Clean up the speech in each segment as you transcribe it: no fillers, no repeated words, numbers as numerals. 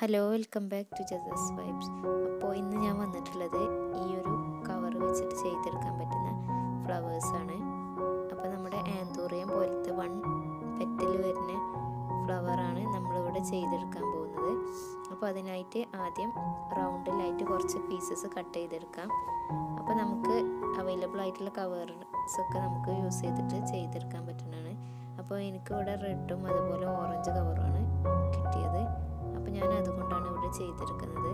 Hello, welcome back to Jesus vibes. അപ്പോൾ ഇന്ന് ഞാൻ വന്നിട്ടുള്ളത് ഈ ഒരു കവർ വെച്ചിട്ട് ചെയ്തെടുക്കാൻ പറ്റുന്ന ഫ്ലവേഴ്സാണ്. അപ്പോൾ നമ്മുടെ ആന്തൂറിയം പോലത്തെ 1 പെറ്റൽ വരുന്ന ഫ്ലവറാണ് നമ്മളിവിടെ ചെയ്തെടുക്കാൻ പോകുന്നത്. അപ്പോൾ അതിനായിട്ട് ആദ്യം റൗണ്ടിലായിട്ട് കുറച്ച് പീസസ് കട്ട് ചെയ്തെടുക്കാം. അപ്പോൾ നമുക്ക് അവൈലബിൾ ആയിട്ടുള്ള കവേഴ്സൊക്കെ നമുക്ക് യൂസ് ചെയ്തെടുക്കാൻ പറ്റുന്നതാണ്. അപ്പോൾ എനിക്കിവിടെ റെഡും അതുപോലെ ഓറഞ്ച് കവറുമാണ് കിട്ടിയത്. അപ്പോൾ ഞാൻ അതുകൊണ്ടാണ് ഇവിടെ ചെയ്തെടുക്കുന്നത്.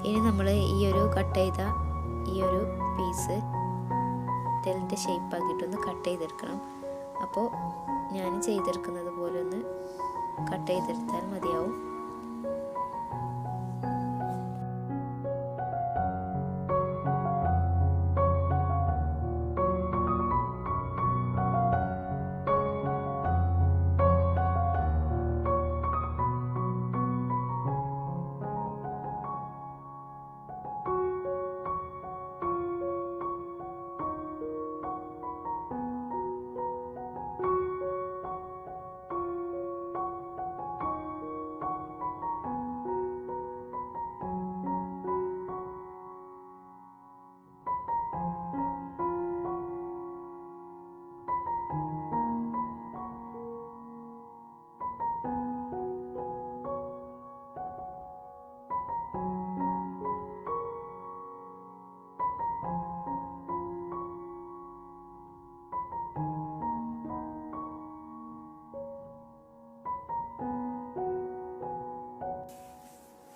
ഇനി നമ്മൾ ഈ ഒരു കട്ട് ചെയ്ത ഈ ഒരു പീസ് ടെലിൻ്റെ ഷേപ്പ് ആക്കിയിട്ടൊന്ന് കട്ട് ചെയ്തെടുക്കണം. അപ്പോൾ ഞാൻ ചെയ്തെടുക്കുന്നത് പോലെ ഒന്ന് കട്ട് ചെയ്തെടുത്താൽ മതിയാവും.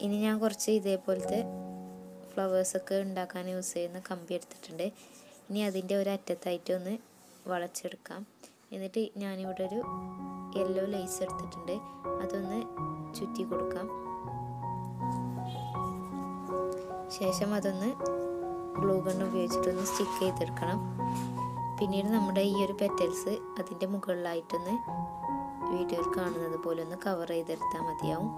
ഇനി ഞാൻ കുറച്ച് ഇതേപോലത്തെ ഫ്ലവേഴ്സൊക്കെ ഉണ്ടാക്കാൻ യൂസ് ചെയ്യുന്ന കമ്പി എടുത്തിട്ടുണ്ട്. ഇനി അതിൻ്റെ ഒരു അറ്റത്തായിട്ട് ഒന്ന് വളച്ചെടുക്കാം. എന്നിട്ട് ഞാനിവിടെ ഒരു യെല്ലോ ലേസ് എടുത്തിട്ടുണ്ട്, അതൊന്ന് ചുറ്റി കൊടുക്കാം. ശേഷം അതൊന്ന് ഗ്ലൂ ഗൺ ഉപയോഗിച്ചിട്ടൊന്ന് സ്റ്റിക്ക് ചെയ്തെടുക്കണം. പിന്നീട് നമ്മുടെ ഈ ഒരു പെറ്റൽസ് അതിൻ്റെ മുകളിലായിട്ടൊന്ന് വീഡിയോയിൽ കാണുന്നത് പോലെ ഒന്ന് കവർ ചെയ്തെടുത്താൽ മതിയാവും.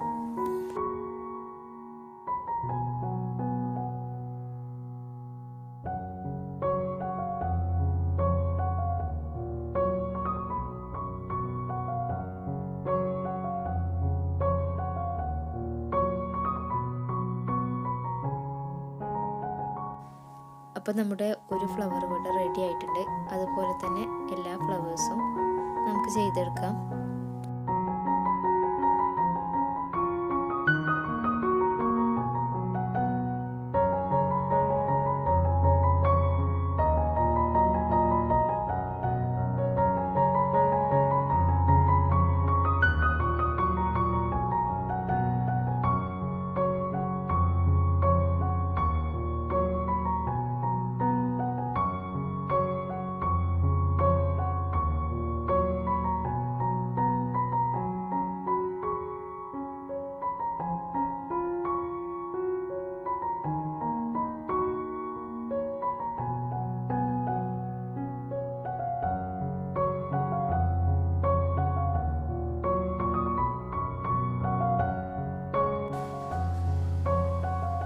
അപ്പോൾ നമ്മുടെ ഒരു ഫ്ലവർ ഇവിടെ റെഡി ആയിട്ടുണ്ട്. അതുപോലെ തന്നെ എല്ലാ ഫ്ലവേഴ്സും നമുക്ക് ചെയ്തെടുക്കാം.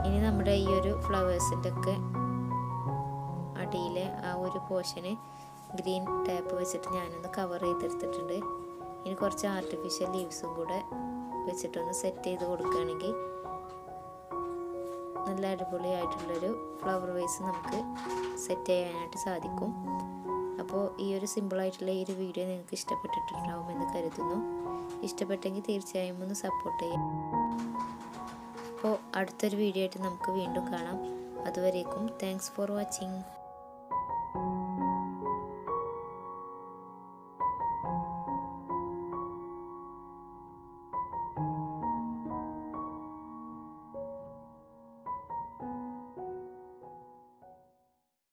ഇനി നമ്മുടെ ഈ ഒരു ഫ്ലവേഴ്സിൻ്റെ ഒക്കെ അടിയിലെ ആ ഒരു പോർഷന് ഗ്രീൻ ടാപ്പ് വെച്ചിട്ട് ഞാനൊന്ന് കവർ ചെയ്തെടുത്തിട്ടുണ്ട്. ഇനി കുറച്ച് ആർട്ടിഫിഷ്യൽ ലീവ്സും കൂടെ വെച്ചിട്ടൊന്ന് സെറ്റ് ചെയ്ത് കൊടുക്കുകയാണെങ്കിൽ നല്ല അടിപൊളിയായിട്ടുള്ളൊരു ഫ്ലവർ വേസ് നമുക്ക് സെറ്റ് ചെയ്യാനായിട്ട് സാധിക്കും. അപ്പോൾ ഈ ഒരു സിമ്പിളായിട്ടുള്ള ഈ ഒരു വീഡിയോ നിങ്ങൾക്ക് ഇഷ്ടപ്പെട്ടിട്ടുണ്ടാവുമെന്ന് കരുതുന്നു. ഇഷ്ടപ്പെട്ടെങ്കിൽ തീർച്ചയായും ഒന്ന് സപ്പോർട്ട് ചെയ്യാം. അപ്പോൾ അടുത്തൊരു വീഡിയോ ആയിട്ട് നമുക്ക് വീണ്ടും കാണാം. അതുവരേക്കും താങ്ക്സ് ഫോർ വാച്ചിങ്.